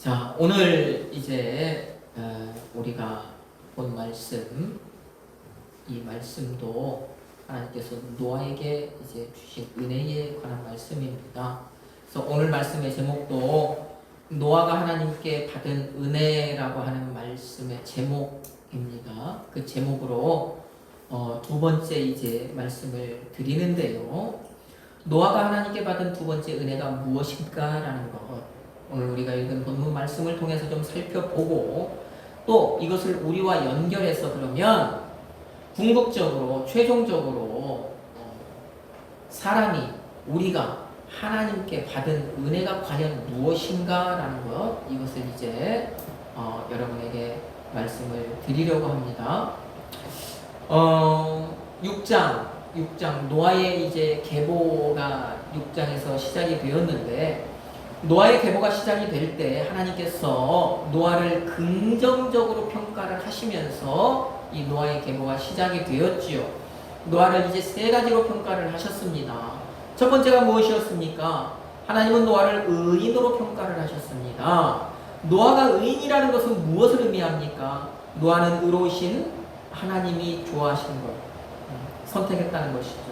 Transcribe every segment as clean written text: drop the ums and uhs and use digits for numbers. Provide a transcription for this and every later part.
자, 오늘 이제 우리가 본 말씀, 이 말씀도 하나님께서 노아에게 이제 주신 은혜에 관한 말씀입니다. 그래서 오늘 말씀의 제목도 노아가 하나님께 받은 은혜라고 하는 말씀의 제목입니다. 그 제목으로 두 번째 이제 말씀을 드리는데요. 노아가 하나님께 받은 두 번째 은혜가 무엇일까라는 것. 오늘 우리가 읽은 본문 말씀을 통해서 좀 살펴보고 또 이것을 우리와 연결해서 그러면 궁극적으로 최종적으로 사람이 우리가 하나님께 받은 은혜가 과연 무엇인가라는 것, 이것을 이제 여러분에게 말씀을 드리려고 합니다. 6장 노아의 이제 계보가 6장에서 시작이 되었는데, 노아의 계보가 시작이 될 때 하나님께서 노아를 긍정적으로 평가를 하시면서 이 노아의 계보가 시작이 되었지요. 노아를 이제 세 가지로 평가를 하셨습니다. 첫 번째가 무엇이었습니까? 하나님은 노아를 의인으로 평가를 하셨습니다. 노아가 의인이라는 것은 무엇을 의미합니까? 노아는 의로우신 하나님이 좋아하시는 것, 선택했다는 것이죠.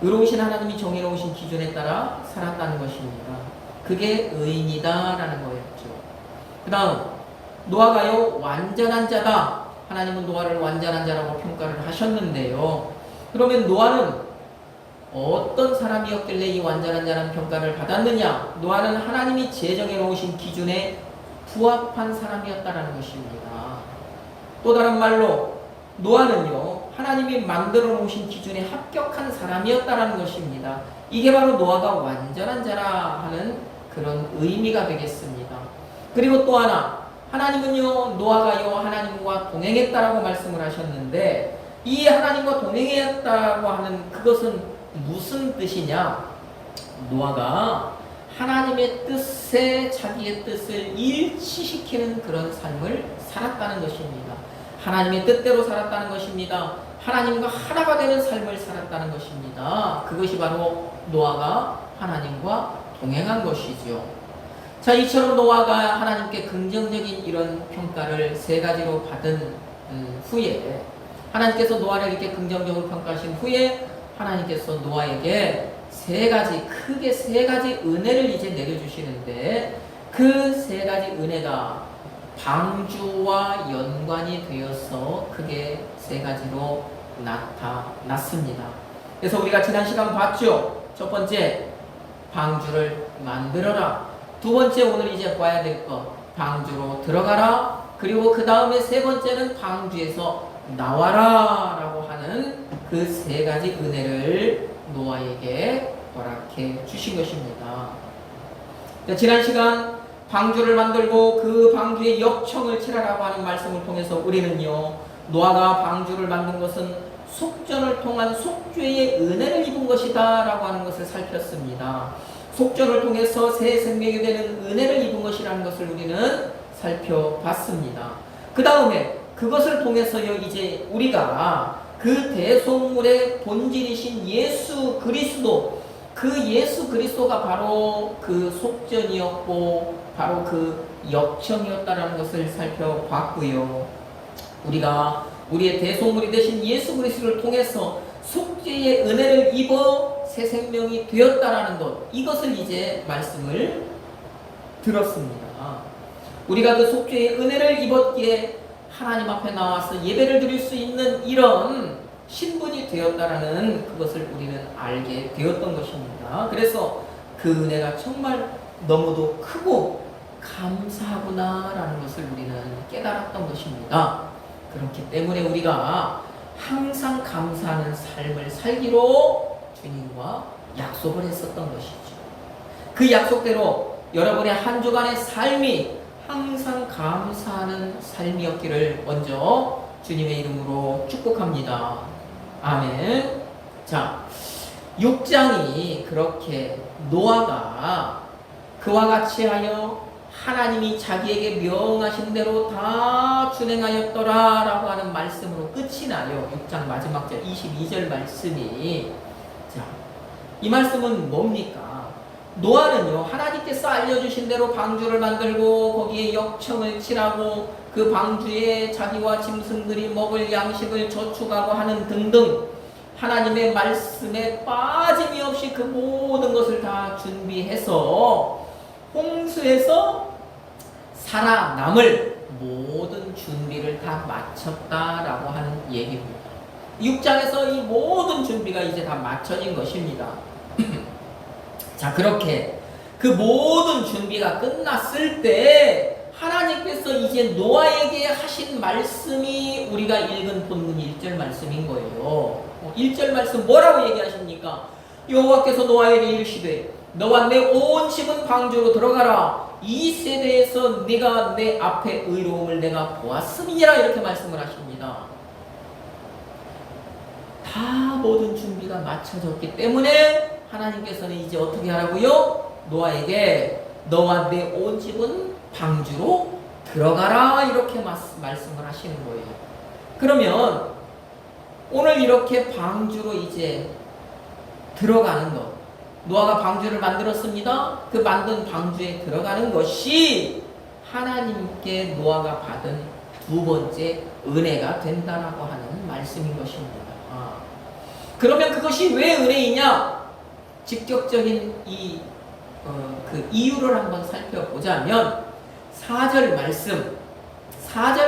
의로우신 하나님이 정의로우신 기준에 따라 살았다는 것입니다. 그게 의인이다라는 거였죠. 그 다음, 노아가요 완전한 자다. 하나님은 노아를 완전한 자라고 평가를 하셨는데요. 그러면 노아는 어떤 사람이었길래 이 완전한 자라는 평가를 받았느냐? 노아는 하나님이 제정해 놓으신 기준에 부합한 사람이었다라는 것입니다. 또 다른 말로 노아는요 하나님이 만들어 놓으신 기준에 합격한 사람이었다라는 것입니다. 이게 바로 노아가 완전한 자라 하는 그런 의미가 되겠습니다. 그리고 또 하나, 하나님은요 노아가요 하나님과 동행했다라고 말씀을 하셨는데, 이 하나님과 동행했다고 하는 그것은 무슨 뜻이냐? 노아가 하나님의 뜻에 자기의 뜻을 일치시키는 그런 삶을 살았다는 것입니다. 하나님의 뜻대로 살았다는 것입니다. 하나님과 하나가 되는 삶을 살았다는 것입니다. 그것이 바로 노아가 하나님과 동행한 것이죠. 자, 이처럼 노아가 하나님께 긍정적인 이런 평가를 세 가지로 받은 후에, 하나님께서 노아를 이렇게 긍정적으로 평가하신 후에 하나님께서 노아에게 크게 세 가지 은혜를 이제 내려주시는데, 그 세 가지 은혜가 방주와 연관이 되어서 크게 세 가지로 나타났습니다. 그래서 우리가 지난 시간 봤죠. 첫 번째, 방주를 만들어라. 두 번째, 오늘 이제 봐야 될 것, 방주로 들어가라. 그리고 그 다음에 세 번째는 방주에서 나와라 라고 하는 그 세 가지 은혜를 노아에게 허락해 주신 것입니다. 지난 시간 방주를 만들고 그 방주에 역청을 칠하라고 하는 말씀을 통해서 우리는요 노아가 방주를 만든 것은 속전을 통한 속죄의 은혜를 입은 것이다 라고 하는 것을 살폈습니다. 속전을 통해서 새 생명이 되는 은혜를 입은 것이라는 것을 우리는 살펴봤습니다. 그 다음에 그것을 통해서요 이제 우리가 그 대속물의 본질이신 예수 그리스도, 그 예수 그리스도가 바로 그 속전이었고 바로 그 역청이었다라는 것을 살펴봤고요. 우리가 우리의 대속물이 되신 예수 그리스도를 통해서 속죄의 은혜를 입어 새 생명이 되었다라는 것, 이것을 이제 말씀을 들었습니다. 우리가 그 속죄의 은혜를 입었기에 하나님 앞에 나와서 예배를 드릴 수 있는 이런 신분이 되었다라는 그것을 우리는 알게 되었던 것입니다. 그래서 그 은혜가 정말 너무도 크고 감사하구나라는 것을 우리는 깨달았던 것입니다. 그렇기 때문에 우리가 항상 감사하는 삶을 살기로 주님과 약속을 했었던 것이죠. 그 약속대로 여러분의 한 주간의 삶이 항상 감사하는 삶이었기를 먼저 주님의 이름으로 축복합니다. 아멘. 자, 6장이 그렇게 노아가 그와 같이 하여 하나님이 자기에게 명하신 대로 다 준행하였더라 라고 하는 말씀으로 끝이 나요. 6장 마지막 절 22절 말씀이. 자, 이 말씀은 뭡니까? 노아는요, 하나님께서 알려주신 대로 방주를 만들고 거기에 역청을 칠하고 그 방주에 자기와 짐승들이 먹을 양식을 저축하고 하는 등등 하나님의 말씀에 빠짐이 없이 그 모든 것을 다 준비해서 홍수에서 살아남을 모든 준비를 다 마쳤다라고 하는 얘기입니다. 6장에서 이 모든 준비가 이제 다 마쳐진 것입니다. 자, 그렇게 그 모든 준비가 끝났을 때 하나님께서 이제 노아에게 하신 말씀이 우리가 읽은 본문 1절 말씀인 거예요. 1절 말씀 뭐라고 얘기하십니까? 여호와께서 노아에게 이르시되 너와 내 온 집은 방주로 들어가라. 이 세대에서 네가 내 앞에 의로움을 내가 보았음이니라. 이렇게 말씀을 하십니다. 다 모든 준비가 마쳐졌기 때문에 하나님께서는 이제 어떻게 하라고요? 노아에게 너와 내 온 집은 방주로 들어가라. 이렇게 말씀을 하시는 거예요. 그러면 오늘 이렇게 방주로 이제 들어가는 것, 노아가 방주를 만들었습니다. 그 만든 방주에 들어가는 것이 하나님께 노아가 받은 두 번째 은혜가 된다라고 하는 말씀인 것입니다. 그러면 그것이 왜 은혜이냐? 직접적인 그 이유를 한번 살펴보자면 4절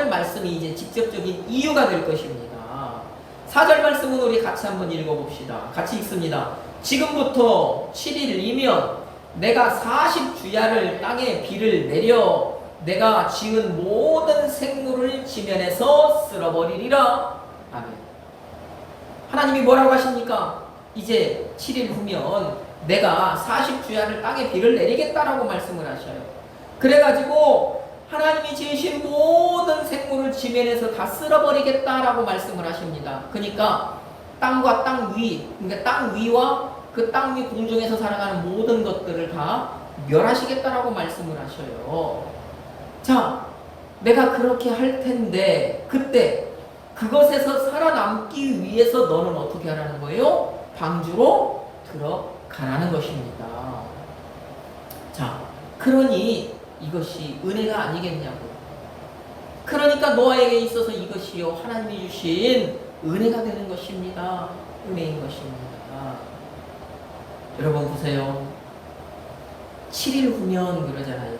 말씀이 이제 직접적인 이유가 될 것입니다. 4절 말씀은 우리 같이 한번 읽어봅시다. 같이 읽습니다. 지금부터 7일이면 내가 40주야를 땅에 비를 내려 내가 지은 모든 생물을 지면에서 쓸어버리리라. 아멘. 하나님이 뭐라고 하십니까? 이제 7일 후면 내가 40주야를 땅에 비를 내리겠다라고 말씀을 하셔요. 그래가지고 하나님이 지으신 모든 생물을 지면에서 다 쓸어버리겠다라고 말씀을 하십니다. 그러니까 땅과 땅 위, 그러니까 땅 위와 그 땅 위 공중에서 살아가는 모든 것들을 다 멸하시겠다라고 말씀을 하셔요. 자, 내가 그렇게 할 텐데 그때 그것에서 살아남기 위해서 너는 어떻게 하라는 거예요? 방주로 들어가라는 것입니다. 자, 그러니 이것이 은혜가 아니겠냐고. 그러니까 노아에게 있어서 이것이요 하나님이 주신 은혜가 되는 것입니다. 은혜인 것입니다. 여러분 보세요. 7일 후면 그러잖아요.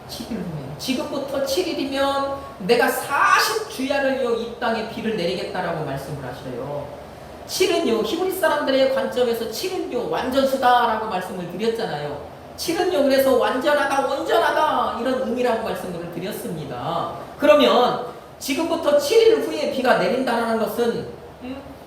7일 후면. 지금부터 7일이면 내가 40주야를 이 땅에 비를 내리겠다라고 말씀을 하셔요. 7은요 히브리 사람들의 관점에서 7은요 완전수다라고 말씀을 드렸잖아요. 7은요 그래서 완전하다, 온전하다 이런 의미라고 말씀을 드렸습니다. 그러면 지금부터 7일 후에 비가 내린다는 것은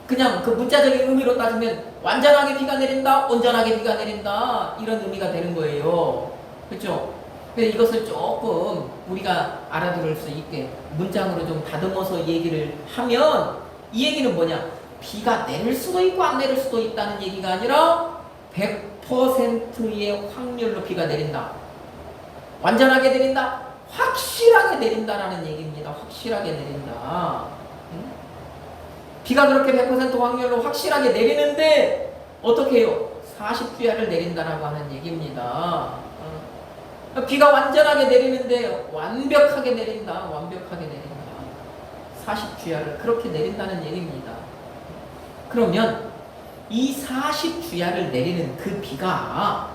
그냥 그 문자적인 의미로 따지면 완전하게 비가 내린다, 온전하게 비가 내린다 이런 의미가 되는 거예요. 그렇죠? 근데 이것을 조금 우리가 알아들을 수 있게 문장으로 좀 다듬어서 얘기를 하면 이 얘기는 뭐냐? 비가 내릴 수도 있고 안 내릴 수도 있다는 얘기가 아니라 100%의 확률로 비가 내린다. 완전하게 내린다. 확실하게 내린다라는 얘기입니다. 확실하게 내린다. 비가 그렇게 100% 확률로 확실하게 내리는데 어떻게 해요? 40주야를 내린다라고 하는 얘기입니다. 비가 완전하게 내리는데 완벽하게 내린다. 완벽하게 내린다. 40주야를 그렇게 내린다는 얘기입니다. 그러면 이 40주야를 내리는 그 비가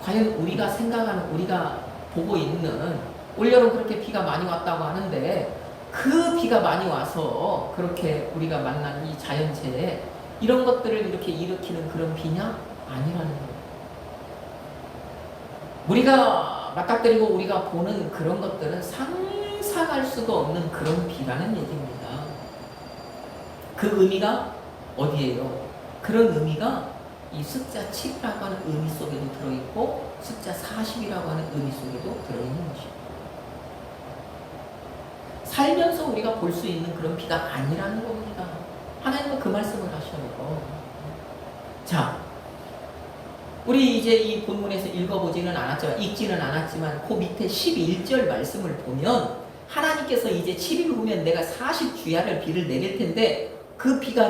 과연 우리가 생각하는, 우리가 보고 있는 올여름 그렇게 비가 많이 왔다고 하는데 그 비가 많이 와서 그렇게 우리가 만난 이 자연재해 이런 것들을 이렇게 일으키는 그런 비냐? 아니라는 거예요. 우리가 맞닥뜨리고 우리가 보는 그런 것들은 상상할 수도 없는 그런 비라는 얘기입니다. 그 의미가 어디예요? 그런 의미가 이 숫자 7이라고 하는 의미 속에도 들어있고 숫자 40이라고 하는 의미 속에도 들어있는 것입니다. 살면서 우리가 볼 수 있는 그런 비가 아니라는 겁니다. 하나님은 그 말씀을 하셔요. 자, 우리 이제 이 본문에서 읽어보지는 않았지만, 읽지는 않았지만 그 밑에 11절 말씀을 보면 하나님께서 이제 7일 후면 내가 40주야를 비를 내릴 텐데 그 비가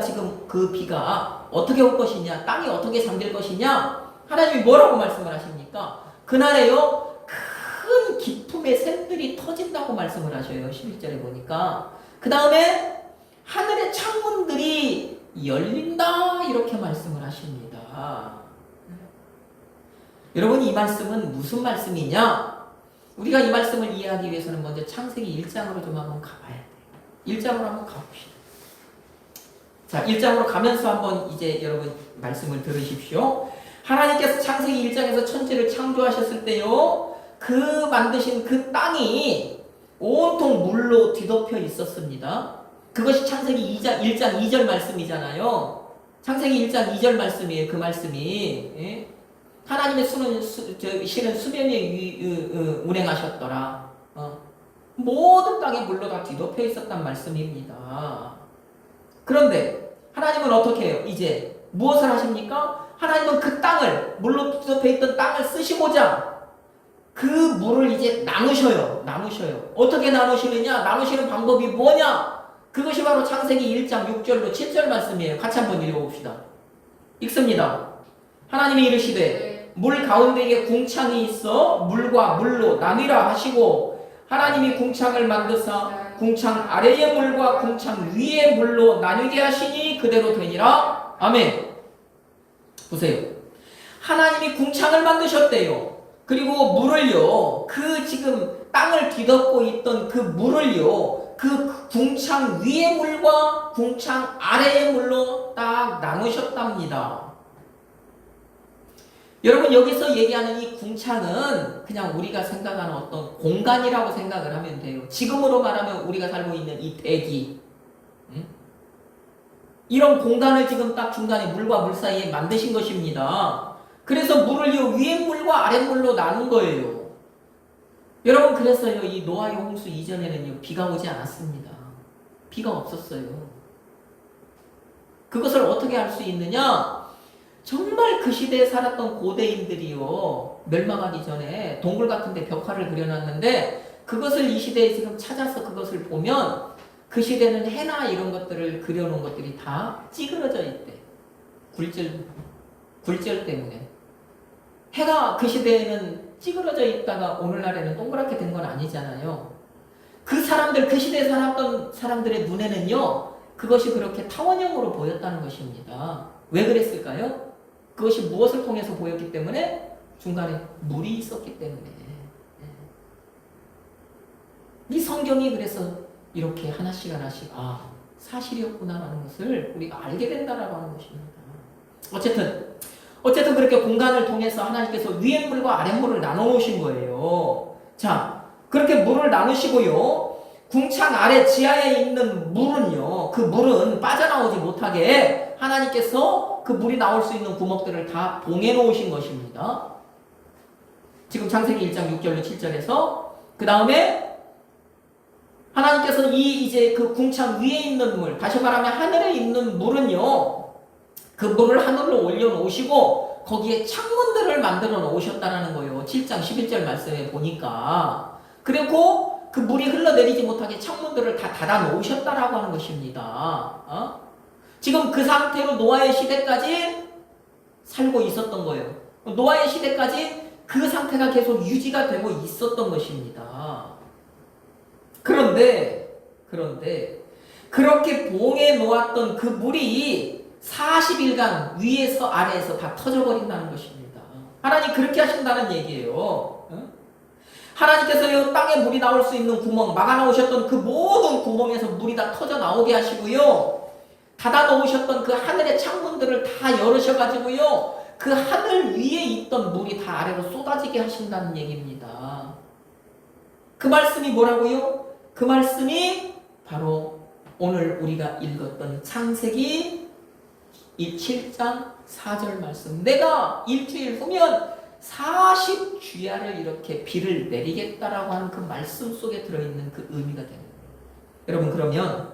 어떻게 올 것이냐, 땅이 어떻게 잠길 것이냐, 하나님이 뭐라고 말씀을 하십니까? 그날에요 큰 기품의 샘들이 터진다고 말씀을 하셔요. 11절에 보니까. 그 다음에 하늘의 창문들이 열린다 이렇게 말씀을 하십니다. 여러분, 이 말씀은 무슨 말씀이냐? 우리가 이 말씀을 이해하기 위해서는 먼저 창세기 1장으로 좀 한번 가봐야 돼요. 1장으로 한번 가봅시다. 자, 1장으로 가면서 한번 이제 여러분 말씀을 들으십시오. 하나님께서 창세기 1장에서 천지를 창조하셨을 때요, 그 만드신 그 땅이 온통 물로 뒤덮여 있었습니다. 그것이 창세기 1장 2절 말씀이잖아요. 창세기 1장 2절 말씀이에요. 그 말씀이. 예? 하나님의 실은 수면에 운행하셨더라. 모든 땅이 물로 다 뒤덮여 있었단 말씀입니다. 그런데 하나님은 어떻게 해요? 이제 무엇을 하십니까? 하나님은 그 땅을, 물로 뒤덮여 있던 땅을 쓰시고자 그 물을 이제 나누셔요. 어떻게 나누시느냐? 나누시는 방법이 뭐냐? 그것이 바로 창세기 1장 6절로 7절 말씀이에요. 같이 한번 읽어봅시다. 읽습니다. 하나님이 이르시되 물 가운데에 궁창이 있어 물과 물로 나뉘라 하시고, 하나님이 궁창을 만드사 궁창 아래의 물과 궁창 위의 물로 나뉘게 하시니 그대로 되니라. 아멘. 보세요. 하나님이 궁창을 만드셨대요. 그리고 물을요, 그 지금 땅을 뒤덮고 있던 그 물을요, 그 궁창 위의 물과 궁창 아래의 물로 딱 나누셨답니다. 여러분, 여기서 얘기하는 이 궁창은 그냥 우리가 생각하는 어떤 공간이라고 생각을 하면 돼요. 지금으로 말하면 우리가 살고 있는 이 대기, 이런 공간을 지금 딱 중간에 물과 물 사이에 만드신 것입니다. 그래서 물을요, 위의 물과 아래 물로 나눈 거예요. 여러분, 그래서요, 이 노아의 홍수 이전에는요, 비가 오지 않았습니다. 비가 없었어요. 그것을 어떻게 알 수 있느냐? 정말 그 시대에 살았던 고대인들이요, 멸망하기 전에 동굴 같은 데 벽화를 그려놨는데, 그것을 이 시대에 지금 찾아서 그것을 보면 그 시대는 해나 이런 것들을 그려놓은 것들이 다 찌그러져 있대. 굴절 때문에. 해가 그 시대에는 찌그러져 있다가 오늘날에는 동그랗게 된 건 아니잖아요. 그 사람들, 그 시대에 살았던 사람들의 눈에는요, 그것이 그렇게 타원형으로 보였다는 것입니다. 왜 그랬을까요? 그것이 무엇을 통해서 보였기 때문에? 중간에 물이 있었기 때문에. 이 성경이 그래서 이렇게 하나씩 사실이었구나라는 것을 우리가 알게 된다라고 하는 것입니다. 어쨌든 그렇게 공간을 통해서 하나님께서 위의 물과 아래 물을 나눠놓으신 거예요. 자, 그렇게 물을 나누시고요, 궁창 아래 지하에 있는 물은요, 그 물은 빠져나오지 못하게 하나님께서 그 물이 나올 수 있는 구멍들을 다 봉해 놓으신 것입니다. 지금 창세기 1장 6절로 7절에서 그 다음에 하나님께서 이제 그 궁창 위에 있는 물, 다시 말하면 하늘에 있는 물은요, 그 물을 하늘로 올려놓으시고 거기에 창문들을 만들어 놓으셨다는 거예요. 7장 11절 말씀에 보니까. 그리고 그 물이 흘러내리지 못하게 창문들을 다 닫아 놓으셨다라고 하는 것입니다. 지금 그 상태로 노아의 시대까지 살고 있었던 거예요. 노아의 시대까지 그 상태가 계속 유지가 되고 있었던 것입니다. 그런데 그렇게 봉해 놓았던 그 물이 40일간 위에서 아래에서 다 터져버린다는 것입니다. 하나님 그렇게 하신다는 얘기예요. 하나님께서요, 땅에 물이 나올 수 있는 구멍, 막아놓으셨던 그 모든 구멍에서 물이 다 터져 나오게 하시고요, 닫아 놓으셨던 그 하늘의 창문들을 다 열으셔가지고요, 그 하늘 위에 있던 물이 다 아래로 쏟아지게 하신다는 얘기입니다. 그 말씀이 뭐라고요? 그 말씀이 바로 오늘 우리가 읽었던 창세기 7장 4절 말씀. 내가 일주일 후면 40주야를 이렇게 비를 내리겠다라고 하는 그 말씀 속에 들어있는 그 의미가 되는 거예요. 여러분, 그러면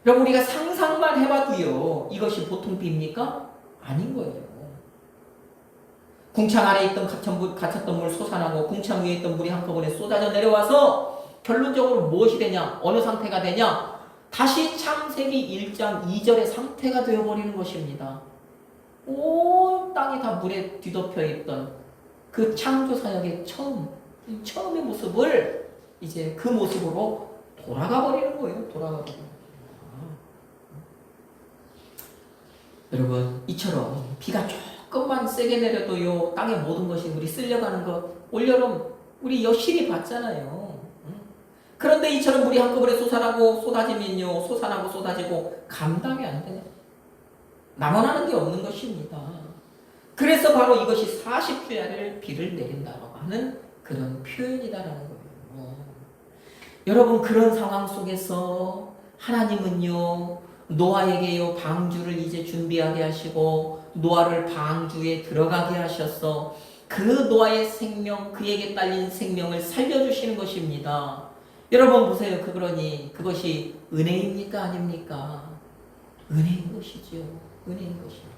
우리가 상상만 해봐도요, 이것이 보통 비입니까? 아닌 거예요. 궁창 아래에 있던 갇혔던 물 솟아나고 궁창 위에 있던 물이 한꺼번에 쏟아져 내려와서 결론적으로 무엇이 되냐? 어느 상태가 되냐? 다시 창세기 1장 2절의 상태가 되어버리는 것입니다. 온 땅이 다 물에 뒤덮여 있던 그 창조 사역의 처음의 모습을 이제 그 모습으로 돌아가 버리는 거예요. 돌아가 버리는 거예요. 여러분, 이처럼 비가 조금만 세게 내려도요, 땅의 모든 것이 물이 쓸려가는 것, 올여름 우리 여실히 봤잖아요. 그런데 이처럼 물이 한꺼번에 쏟아나고 쏟아지면요, 솟아나고 쏟아지고 감당이 안 되네. 남아나는 게 없는 것입니다. 그래서 바로 이것이 40주야를 비를 내린다고 하는 그런 표현이다라는 거예요. 여러분, 그런 상황 속에서 하나님은요, 노아에게요 방주를 이제 준비하게 하시고 노아를 방주에 들어가게 하셔서 그 노아의 생명, 그에게 딸린 생명을 살려주시는 것입니다. 여러분 보세요. 그러니 그것이 은혜입니까? 아닙니까? 은혜인 것이죠. 은혜인 것입니다.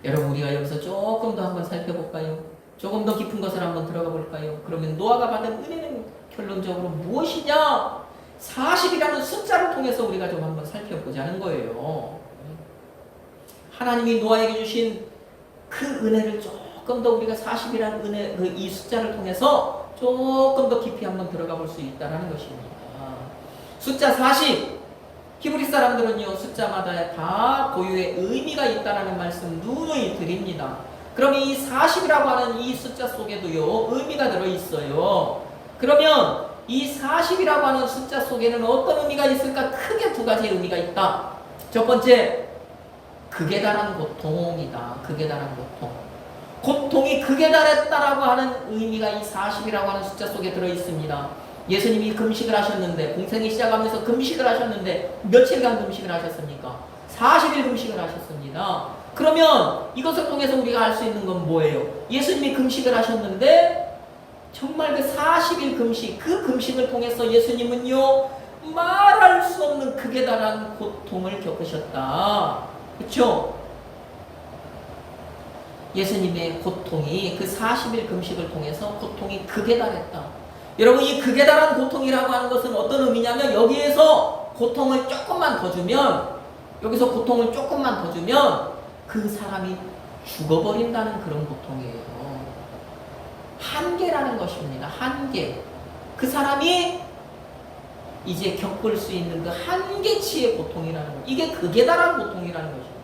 여러분, 우리가 여기서 조금 더 한번 살펴볼까요? 조금 더 깊은 것을 한번 들어가 볼까요? 그러면 노아가 받은 은혜는 결론적으로 무엇이냐? 40이라는 숫자를 통해서 우리가 좀 한번 살펴보자는 거예요. 하나님이 노아에게 주신 그 은혜를 조금 더 우리가 40이라는 은혜, 이 숫자를 통해서 조금 더 깊이 한번 들어가 볼 수 있다는 것입니다. 숫자 40. 히브리 사람들은요, 숫자마다 다 고유의 의미가 있다는 말씀 누누이 드립니다. 그럼 이 40이라고 하는 이 숫자 속에도요, 의미가 들어있어요. 그러면 이 40이라고 하는 숫자 속에는 어떤 의미가 있을까? 크게 두 가지 의미가 있다. 첫 번째, 극에 달한 고통이다. 극에 달한 고통. 고통이 극에 달했다라고 하는 의미가 이 40이라고 하는 숫자 속에 들어있습니다. 예수님이 금식을 하셨는데, 공생이 시작하면서 금식을 하셨는데 며칠간 금식을 하셨습니까? 40일 금식을 하셨습니다. 그러면 이것을 통해서 우리가 알 수 있는 건 뭐예요? 예수님이 금식을 하셨는데 정말 그 40일 금식, 그 금식을 통해서 예수님은요, 말할 수 없는 극에 달한 고통을 겪으셨다. 그렇죠? 예수님의 고통이 그 40일 금식을 통해서 고통이 극에 달했다. 여러분, 이 극에 달한 고통이라고 하는 것은 어떤 의미냐면, 여기에서 고통을 조금만 더 주면, 여기서 고통을 조금만 더 주면 그 사람이 죽어버린다는 그런 고통이에요. 한계라는 것입니다. 한계. 그 사람이 이제 겪을 수 있는 그 한계치의 고통이라는 것. 이게 극에 달한 고통이라는 것입니다.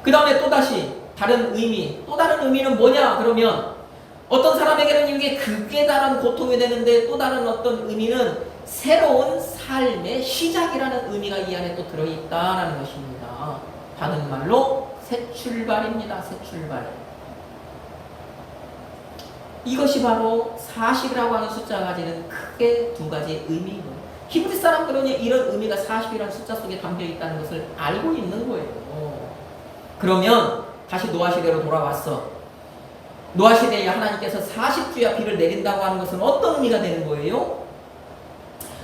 그 다음에 또다시 다른 의미, 또 다른 의미는 뭐냐? 그러면 어떤 사람에게는 이게 극에 달한 고통이 되는데, 또 다른 어떤 의미는 새로운 삶의 시작이라는 의미가 이 안에 또 들어있다라는 것입니다. 다른 말로 새 출발입니다. 새 출발. 이것이 바로 40이라고 하는 숫자가 가지는 크게 두 가지의 의미이고, 히브리 사람들은 이런 의미가 40이라는 숫자 속에 담겨 있다는 것을 알고 있는 거예요. 그러면 다시 노아 시대로 돌아왔어. 노아 시대에 하나님께서 40주야 비를 내린다고 하는 것은 어떤 의미가 되는 거예요?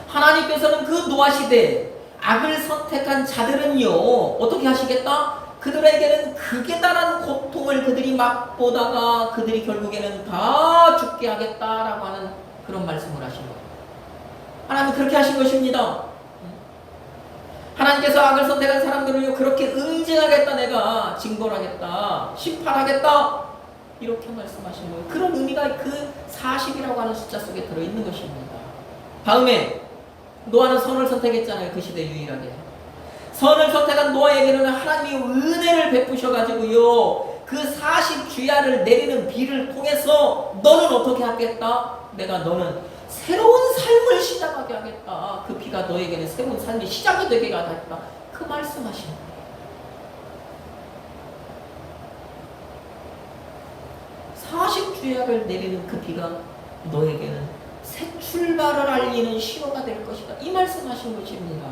하나님께서는 그 노아 시대 악을 선택한 자들은요, 어떻게 하시겠다? 그들에게는 극에 달한 고통을 그들이 맛보다가 그들이 결국에는 다 죽게 하겠다라고 하는 그런 말씀을 하신 거예요. 하나님은 그렇게 하신 것입니다. 하나님께서 악을 선택한 사람들을요, 그렇게 응징하겠다, 내가 징벌하겠다, 심판하겠다, 이렇게 말씀하신 거예요. 그런 의미가 그 40이라고 하는 숫자 속에 들어있는 것입니다. 다음에 노아는 선을 선택했잖아요. 그 시대 유일하게 선을 선택한 노아에게는 하나님이 은혜를 베푸셔가지고요, 그 40주야를 내리는 비를 통해서 너는 어떻게 하겠다? 내가 너는 새로운 삶을 시작하게 하겠다. 그 비가 너에게는 새로운 삶의 시작이 되게 하겠다. 그 말씀하신 거예요. 40주야를 내리는 그 비가 너에게는 새 출발을 알리는 신호가 될 것이다. 이 말씀하신 것입니다.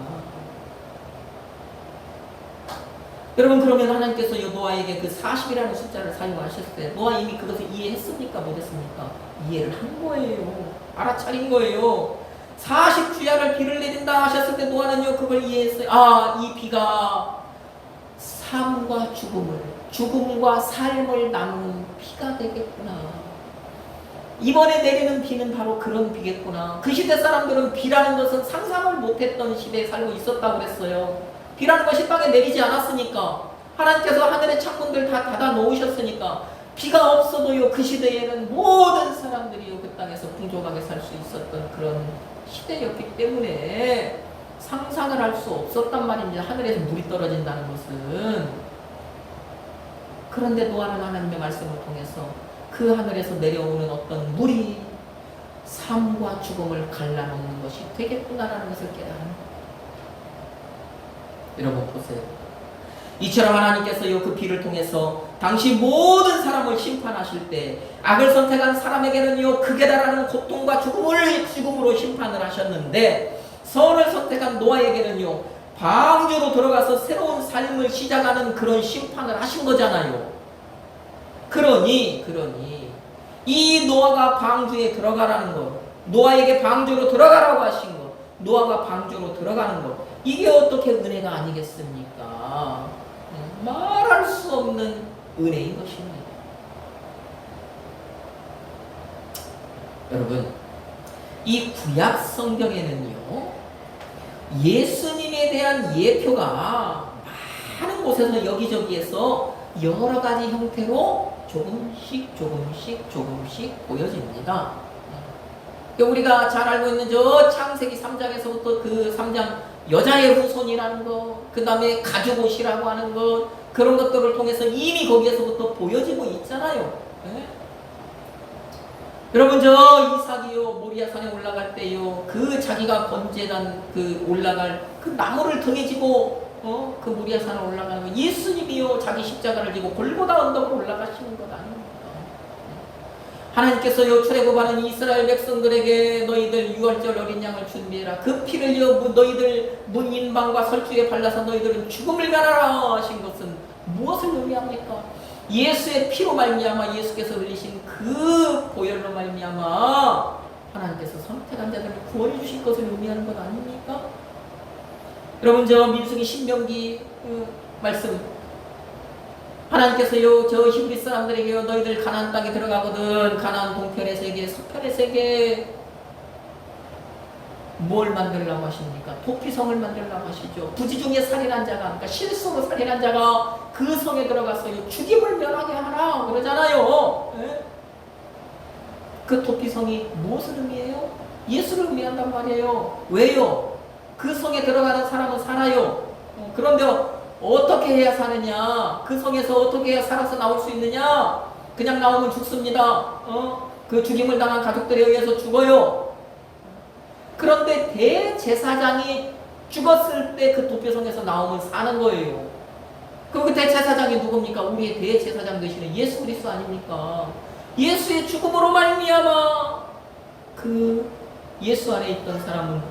여러분, 그러면 하나님께서 노아에게 그 40이라는 숫자를 사용하셨을 때 노아 이미 그것을 이해했습니까? 못했습니까? 이해를 한 거예요. 알아차린 거예요. 40주야를 비를 내린다 하셨을 때 노아는요, 그걸 이해했어요. 아, 이 비가 삶과 죽음과 삶을 나누는 비가 되겠구나. 이번에 내리는 비는 바로 그런 비겠구나. 그 시대 사람들은 비라는 것은 상상을 못했던 시대에 살고 있었다고 그랬어요. 비라는 것이 땅에 내리지 않았으니까, 하나님께서 하늘의 창문들 다 닫아 놓으셨으니까, 비가 없어도요 그 시대에는 모든 사람들이요 그 땅에서 풍족하게 살 수 있었던 그런 시대였기 때문에 상상을 할 수 없었단 말입니다. 하늘에서 물이 떨어진다는 것은. 그런데 노아는 하나님의 말씀을 통해서 그 하늘에서 내려오는 어떤 물이 삶과 죽음을 갈라놓는 것이 되겠구나라는 것을 깨달은. 여러분 보세요. 이처럼 하나님께서요 그 비를 통해서 당시 모든 사람을 심판하실 때 악을 선택한 사람에게는요 극에 달하는 고통과 죽음으로 심판을 하셨는데, 선을 선택한 노아에게는요 방주로 들어가서 새로운 삶을 시작하는 그런 심판을 하신 거잖아요. 그러니 이 노아가 방주에 들어가라는 것, 노아에게 방주로 들어가라고 하신 것, 노아가 방주로 들어가는 것, 이게 어떻게 은혜가 아니겠습니까? 말할 수 없는 은혜인 것입니다. 여러분, 이 구약 성경에는요 예수님에 대한 예표가 많은 곳에서 여기저기에서 여러 가지 형태로 조금씩 보여집니다. 우리가 잘 알고 있는 저 창세기 3장에서부터 그 3장 여자의 후손이라는 것, 그 다음에 가죽옷이라고 하는 것, 그런 것들을 통해서 이미 거기에서부터 보여지고 있잖아요. 네? 여러분, 저 이삭이요 모리아산에 올라갈 때요 그 자기가 번제단 그 올라갈 그 나무를 등에 지고 그 모리아산에 올라가는 거, 예수님이요 자기 십자가를 지고 골고다 언덕으로 올라가시는 것 아닙니까? 하나님께서요 출애굽하는 이스라엘 백성들에게 너희들 유월절 어린 양을 준비해라, 그 피를요 너희들 문 인방과 설주에 발라서 너희들은 죽음을 면하라 하신 것은 무엇을 의미합니까? 예수의 피로 말미암아 예수께서 흘리신 그 보혈로 말미암아 하나님께서 선택한 자들을 구원해 주실 것을 의미하는 것 아닙니까? 여러분, 저 민수기 신명기 말씀, 하나님께서요 저 히브리 사람들에게 너희들 가나안 땅에 들어가거든 가나안 동편의 세계 서편의 세계 뭘 만들려고 하십니까? 도피성을 만들려고 하시죠. 부지 중에 살인한 자가, 그러니까 실수로 살인한 자가 그 성에 들어가서 죽임을 면하게 하라 그러잖아요. 네? 그 도피성이 무엇을 의미해요? 예수를 의미한단 말이에요. 왜요? 그 성에 들어가는 사람은 살아요. 그런데 어떻게 해야 사느냐? 그 성에서 어떻게 해야 살아서 나올 수 있느냐? 그냥 나오면 죽습니다. 그 죽임을 당한 가족들에 의해서 죽어요. 그런데 대제사장이 죽었을 때 그 도피성에서 나오면 사는 거예요. 그럼 그 대제사장이 누굽니까? 우리의 대제사장 되시는 예수 그리스도 아닙니까? 예수의 죽음으로 말미암아 그 예수 안에 있던 사람은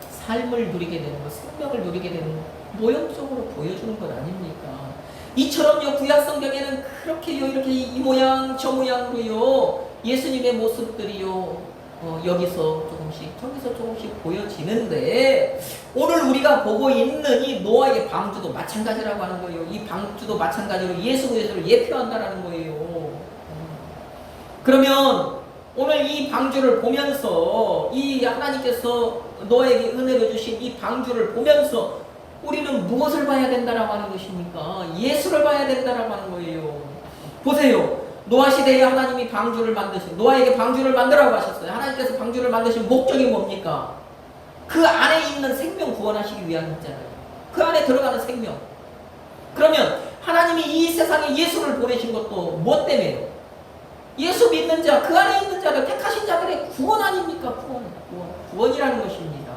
삶을 누리게 되는 것, 생명을 누리게 되는 것, 모형적으로 보여주는 것 아닙니까? 이처럼요 구약 성경에는 그렇게요 이렇게 이 모양 저 모양으로요 예수님의 모습들이요 여기서 조금씩 저기서 조금씩 보여지는데, 오늘 우리가 보고 있는 이 노아의 방주도 마찬가지라고 하는 거예요. 이 방주도 마찬가지로 예수 그리스도를 예표한다라는 거예요. 그러면 오늘 이 방주를 보면서 이 하나님께서 노아에게 은혜를 주신 이 방주를 보면서 우리는 무엇을 봐야 된다라고 하는 것입니까? 예수를 봐야 된다라고 하는 거예요. 보세요. 노아 시대에 하나님이 방주를 만드신, 노아에게 방주를 만들라고 하셨어요. 하나님께서 방주를 만드신 목적이 뭡니까? 그 안에 있는 생명 구원하시기 위함이잖아요. 그 안에 들어가는 생명. 그러면 하나님이 이 세상에 예수를 보내신 것도 무엇 때문에요? 예수 믿는 자, 그 안에 있는 자들, 택하신 자들의 구원 아닙니까? 구원이라는 것입니다.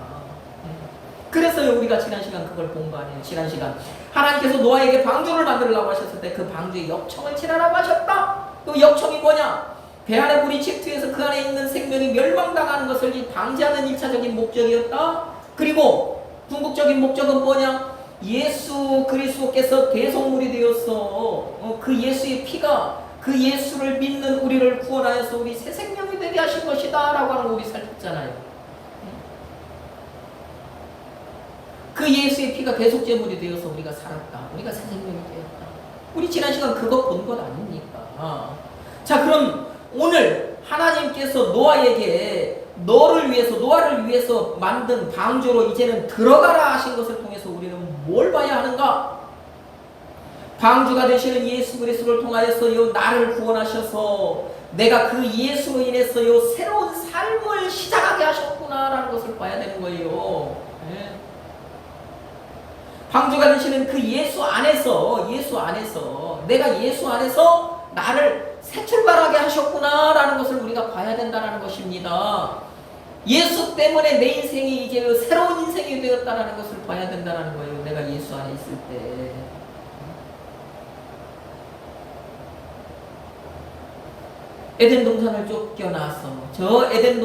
그래서요 우리가 지난 시간 그걸 본 거 아니에요. 지난 시간 하나님께서 노아에게 방주를 만들려고 하셨을 때 그 방주에 역청을 치라라고 하셨다. 그 역청이 뭐냐? 배 안에 물이 침투해서 그 안에 있는 생명이 멸망당하는 것을 방지하는 1차적인 목적이었다. 그리고 궁극적인 목적은 뭐냐? 예수 그리스도께서 대속물이 되어서 그 예수의 피가 그 예수를 믿는 우리를 구원하여서 우리 새 생명이 되게 하신 것이다 라고 하는 거 우리 살폈잖아요. 그 예수의 피가 대속제물이 되어서 우리가 살았다. 우리가 새 생명이 되었다. 우리 지난 시간 그거 본 것 아닙니까? 자, 그럼 오늘 하나님께서 노아에게 노아를 위해서 만든 방주로 이제는 들어가라 하신 것을 통해서 우리는 뭘 봐야 하는가? 방주가 되시는 예수 그리스도를 통하여서요 나를 구원하셔서 내가 그 예수로 인해서요 새로운 삶을 시작하게 하셨구나라는 것을 봐야 되는 거예요. 네. 방주가 되시는 그 예수 안에서 내가 예수 안에서 나를 새 출발하게 하셨구나라는 것을 우리가 봐야 된다는 것입니다. 예수 때문에 내 인생이 이제 새로운 인생이 되었다는 것을 봐야 된다는 거예요. 내가 예수 안에 있을 때. 에덴 동산을 쫓겨나서 저 에덴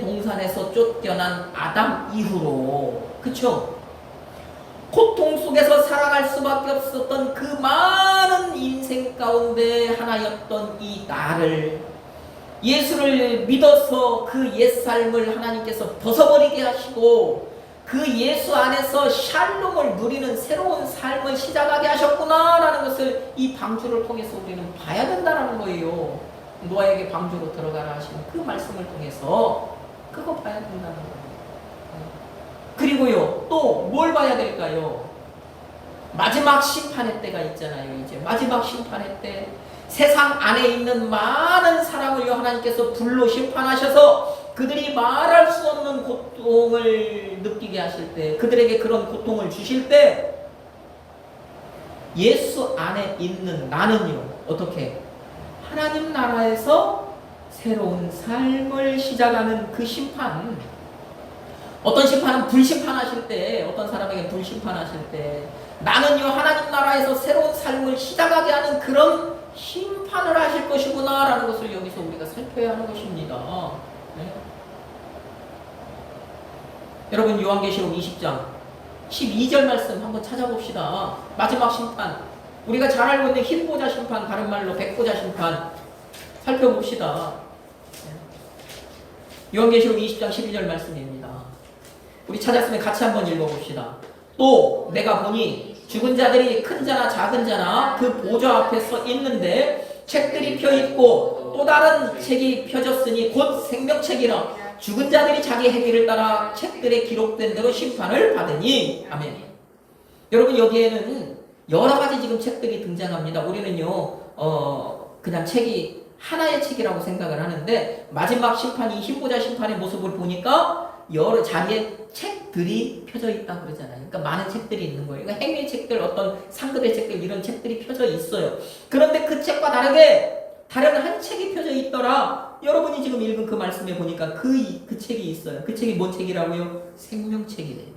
동산에서 쫓겨난 아담 이후로 그쵸? 고통 속에서 살아갈 수밖에 없었던 그 많은 인생 가운데 하나였던 이 나를 예수를 믿어서 그 옛삶을 하나님께서 벗어버리게 하시고 그 예수 안에서 샬롬을 누리는 새로운 삶을 시작하게 하셨구나라는 것을 이 방주를 통해서 우리는 봐야 된다는 거예요. 노아에게 방주로 들어가라 하시는 그 말씀을 통해서 그거 봐야 된다는 거예요. 그리고요 또 뭘 봐야 될까요? 마지막 심판의 때가 있잖아요. 이제 마지막 심판의 때 세상 안에 있는 많은 사람을 하나님께서 불로 심판하셔서 그들이 말할 수 없는 고통을 느끼게 하실 때, 그들에게 그런 고통을 주실 때 예수 안에 있는 나는요 어떻게? 하나님 나라에서 새로운 삶을 시작하는 그 심판. 어떤 심판은 불심판하실 때, 어떤 사람에게 불심판하실 때 나는요 하나님 나라에서 새로운 삶을 시작하게 하는 그런 심판을 하실 것이구나 라는 것을 여기서 우리가 살펴야 하는 것입니다. 네? 여러분 요한계시록 20장 12절 말씀 한번 찾아봅시다. 마지막 심판, 우리가 잘 알고 있는 흰보자 심판, 다른 말로 백보자 심판 살펴봅시다. 요한계시록 20장 12절 말씀입니다. 우리 찾았으면 같이 한번 읽어봅시다. 또 내가 보니 죽은 자들이 큰 자나 작은 자나 그 보좌 앞에 서 있는데 책들이 펴있고 또 다른 책이 펴졌으니 곧 생명책이라 죽은 자들이 자기 행위를 따라 책들에 기록된 대로 심판을 받으니. 아멘. 여러분 여기에는 여러 가지 지금 책들이 등장합니다. 우리는요 그냥 책이 하나의 책이라고 생각을 하는데 마지막 심판이 흰보자 심판의 모습을 보니까 여러 자리에 책들이 펴져 있다 그러잖아요. 그러니까 많은 책들이 있는 거예요. 그러니까 행위 책들, 어떤 상급의 책들 이런 책들이 펴져 있어요. 그런데 그 책과 다르게 다른 한 책이 펴져 있더라. 여러분이 지금 읽은 그 말씀에 보니까 그 책이 있어요. 그 책이 뭔 책이라고요? 생명책이래요.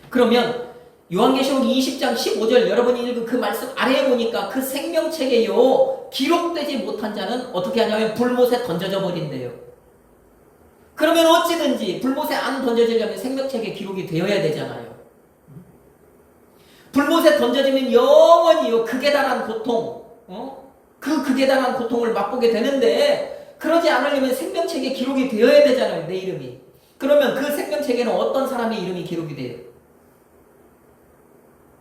그러면 요한계시록 20장 15절 여러분이 읽은 그 말씀 아래에 보니까 그 생명책에요 기록되지 못한 자는 어떻게 하냐면 불못에 던져져 버린대요. 그러면 어찌든지 불못에 안 던져지려면 생명책에 기록이 되어야 되잖아요. 불못에 던져지면 영원히요 극에 달한 고통, 그 극에 달한 고통을 맛보게 되는데 그러지 않으려면 생명책에 기록이 되어야 되잖아요. 내 이름이. 그러면 그 생명책에는 어떤 사람의 이름이 기록이 돼요?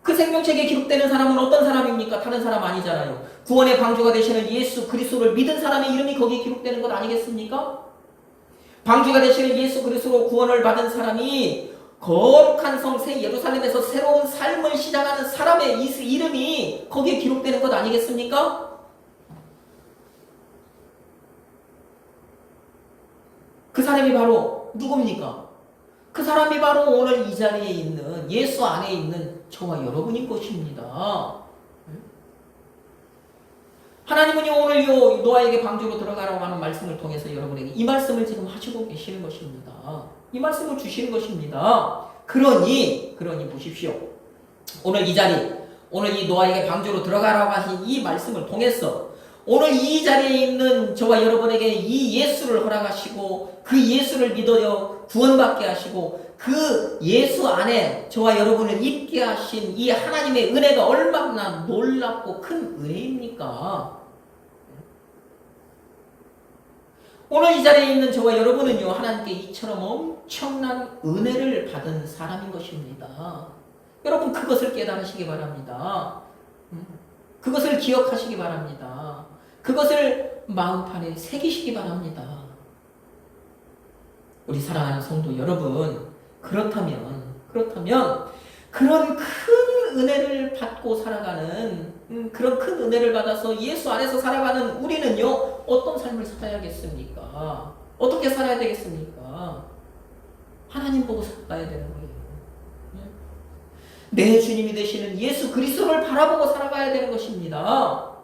그 생명책에 기록되는 사람은 어떤 사람입니까? 다른 사람 아니잖아요. 구원의 방주가 되시는 예수 그리스도를 믿은 사람의 이름이 거기에 기록되는 것 아니겠습니까? 방주가 되시는 예수 그리스도로 구원을 받은 사람이 거룩한 성 새 예루살렘에서 새로운 삶을 시작하는 사람의 이름이 거기에 기록되는 것 아니겠습니까? 그 사람이 바로 누굽니까? 그 사람이 바로 오늘 이 자리에 있는 예수 안에 있는 저와 여러분인 것입니다. 하나님은 오늘 노아에게 방주로 들어가라고 하는 말씀을 통해서 여러분에게 이 말씀을 지금 하시고 계시는 것입니다. 이 말씀을 주시는 것입니다. 그러니 보십시오. 오늘 이 자리, 오늘 이 노아에게 방주로 들어가라고 하신 이 말씀을 통해서 오늘 이 자리에 있는 저와 여러분에게 이 예수를 허락하시고 그 예수를 믿어요 구원받게 하시고 그 예수 안에 저와 여러분을 있게 하신 이 하나님의 은혜가 얼마나 놀랍고 큰 은혜입니까? 오늘 이 자리에 있는 저와 여러분은요 하나님께 이처럼 엄청난 은혜를 받은 사람인 것입니다. 여러분 그것을 깨달으시기 바랍니다. 그것을 기억하시기 바랍니다. 그것을 마음판에 새기시기 바랍니다. 우리 사랑하는 성도 여러분, 그렇다면 그런 큰 은혜를 받고 살아가는 그런 큰 은혜를 받아서 예수 안에서 살아가는 우리는요, 어떤 삶을 살아야겠습니까? 어떻게 살아야 되겠습니까? 하나님 보고 살아야 되는 거예요. 내 주님이 되시는 예수 그리스도를 바라보고 살아가야 되는 것입니다.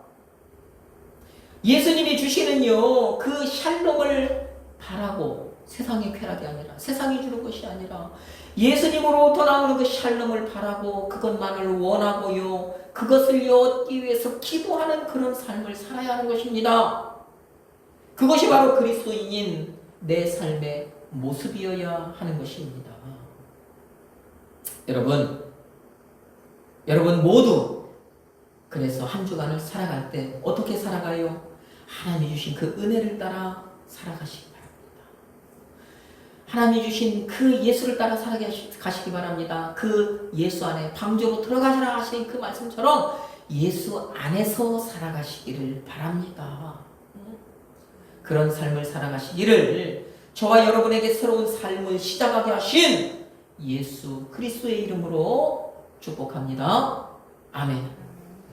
예수님이 주시는요, 그 샬롬을 바라고 세상의 쾌락이 아니라, 세상이 주는 것이 아니라 예수님으로부터 나오는 그 샬롬을 바라고 그것만을 원하고요, 그것을 얻기 위해서 기도하는 그런 삶을 살아야 하는 것입니다. 그것이 바로 그리스도인인 내 삶의 모습이어야 하는 것입니다. 여러분 모두 그래서 한 주간을 살아갈 때 어떻게 살아가요? 하나님이 주신 그 은혜를 따라 살아가시기 바랍니다. 하나님이 주신 그 예수를 따라 살아가시기 바랍니다. 그 예수 안에 방주로 들어가시라 하신 그 말씀처럼 예수 안에서 살아가시기를 바랍니다. 그런 삶을 살아가시기를 저와 여러분에게 새로운 삶을 시작하게 하신 예수 그리스도의 이름으로 축복합니다. 아멘.